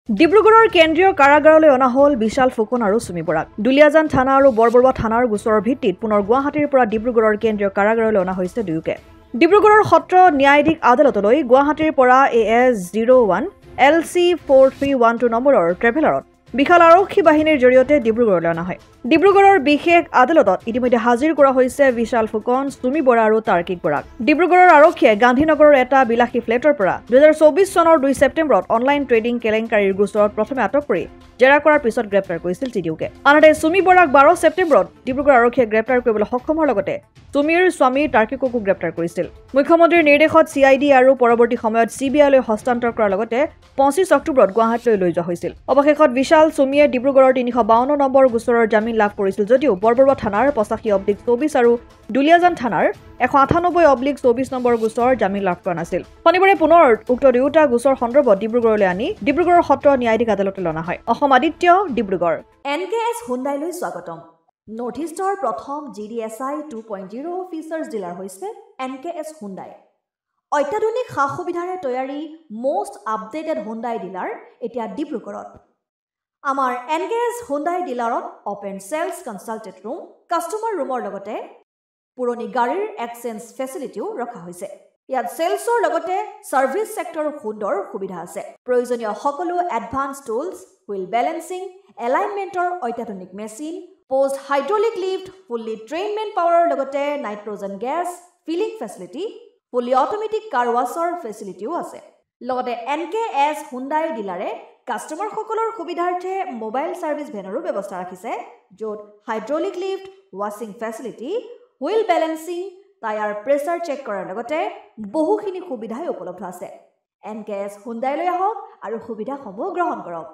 ডিব্ৰুগড়ৰ কেন্দ্ৰীয় কাৰাগাৰলৈ অনা হ'ল বিশাল ফুকন আৰু সুমি বৰাক। দুলিয়াজান থানা আৰু বৰবৰুৱা থানাৰ গোচৰৰ ভিত্তিত পুনৰ গুৱাহাটীৰ পৰা ডিব্ৰুগড়ৰ কেন্দ্ৰীয় কাৰাগাৰলৈ অনা হৈছে দুয়োকে। ডিব্ৰুগড়ৰ সত্ৰ ন্যায়াধীশ আদালতলৈ গুৱাহাটীৰ পৰা AS01 LC4312 নম্বৰৰ ট্ৰেভেলাৰত বিশাল আৰক্ষী বাহিনীৰ জৰিয়তে ডিব্ৰুগড়লৈ অনা হয়। ডিব্ৰুগড়ৰ বিশেষ আদালতত ইতিমধ্যে হাজিৰ কৰা হৈছে বিশাল ফুকন, সুমি বৰা আৰু তাৰ্কিক বৰাক। ডিব্ৰুগড়ৰ আৰক্ষীয়ে গান্ধীনগৰৰ এটা বিলাসী ফ্লেটৰ পৰা 2024 চনৰ 2 ছেপ্টেম্বৰত অনলাইন ট্ৰেডিং কেলেংকাৰীৰ গোচৰত প্ৰথমে আটক কৰি জেৰা কৰাৰ পিছত গ্ৰেপ্তাৰ কৰিছিল TDUকে। আনহাতে সুমি বৰাক 12 ছেপ্টেম্বৰত ডিব্ৰুগড় আৰক্ষীয়ে গ্ৰেপ্তাৰ কৰিবলৈ সক্ষম হোৱাৰ লগতে সুমিৰ স্বামী তাৰ্কিককো গ্ৰেপ্তাৰ কৰিছিল। মুখ্যমন্ত্ৰীৰ নিৰ্দেশত CID আৰু পৰৱৰ্তী সময়ত CBI-লৈ হস্তান্তৰ কৰাৰ লগতে 25 অক্টোবৰত গুৱাহাটীলৈ লৈ যোৱা হৈছিল। অৱশেষত বিশাল সুমিয়ে ডিব্ৰুগড়ৰ 352 নম্বৰ গোচৰৰ জামিন লাভ কৰিছিল যদিও বৰবৰুৱা থানাৰ 85/24 আৰু দুলিয়াজান থানাৰ 198/24 নম্বৰ গোচৰৰ জামিন লাভ কৰা নাছিল। শনিবাৰে পুনৰ উক্ত দুয়োটা গোচৰ সন্দৰ্ভত ডিব্ৰুগড়লৈ আনি ডিব্ৰুগড়ৰ সত্ৰ ন্যায়াধীশ আদালতলৈ অনা হয়। অসম আদিত্য, ডিব্ৰুগড়। NKS হুণ্ডাইলৈ স্বাগতম। নৰ্থ ইষ্টৰ প্ৰথম GDSI 2.0 ফিচাৰ্ছ ডিলাৰ হৈছে NKS হুণ্ডাই। অত্যাধুনিক সা সুবিধাৰে তৈয়াৰী মষ্ট আপডেটেড হুণ্ডাই ডিলাৰ এতিয়া ডিব্ৰুগড়ত। আমাৰ NKS হুণ্ডাই ডিলাৰত open sales consulted room, customer ৰুমৰ লগতে পুৰণি গাড়ীৰ এক্সচেঞ্জ ফেচিলিটিও ৰখা হৈছে। ইয়াত চেলছৰ লগতে ছাৰ্ভিচ ছেক্টৰৰ সুন্দৰ সুবিধা আছে। প্ৰয়োজনীয় সকলো এডভান্স টুলছ, হুইল বেলেন্সিং, এলাইনমেণ্টৰ অত্যাধুনিক machine, post hydraulic lift, fully train men পাৱাৰৰ লগতে nitrogen gas filling facility, fully automatic car ৱাছৰ ফেচিলিটিও আছে। লগতে NKS হুণ্ডাই ডিলাৰে কাষ্টমাৰসকলৰ সুবিধাৰ্থে মোবাইল ছাৰ্ভিচ ভেনৰো ব্যৱস্থা ৰাখিছে, য'ত হাইড্ৰলিক লিফ্ট, ৱাছিং facility, wheel balancing, tyre pressure check কৰাৰ লগতে বহুখিনি সুবিধাই উপলব্ধ আছে। NKS হুণ্ডাইলৈ আহক আৰু সুবিধাসমূহ গ্ৰহণ কৰক।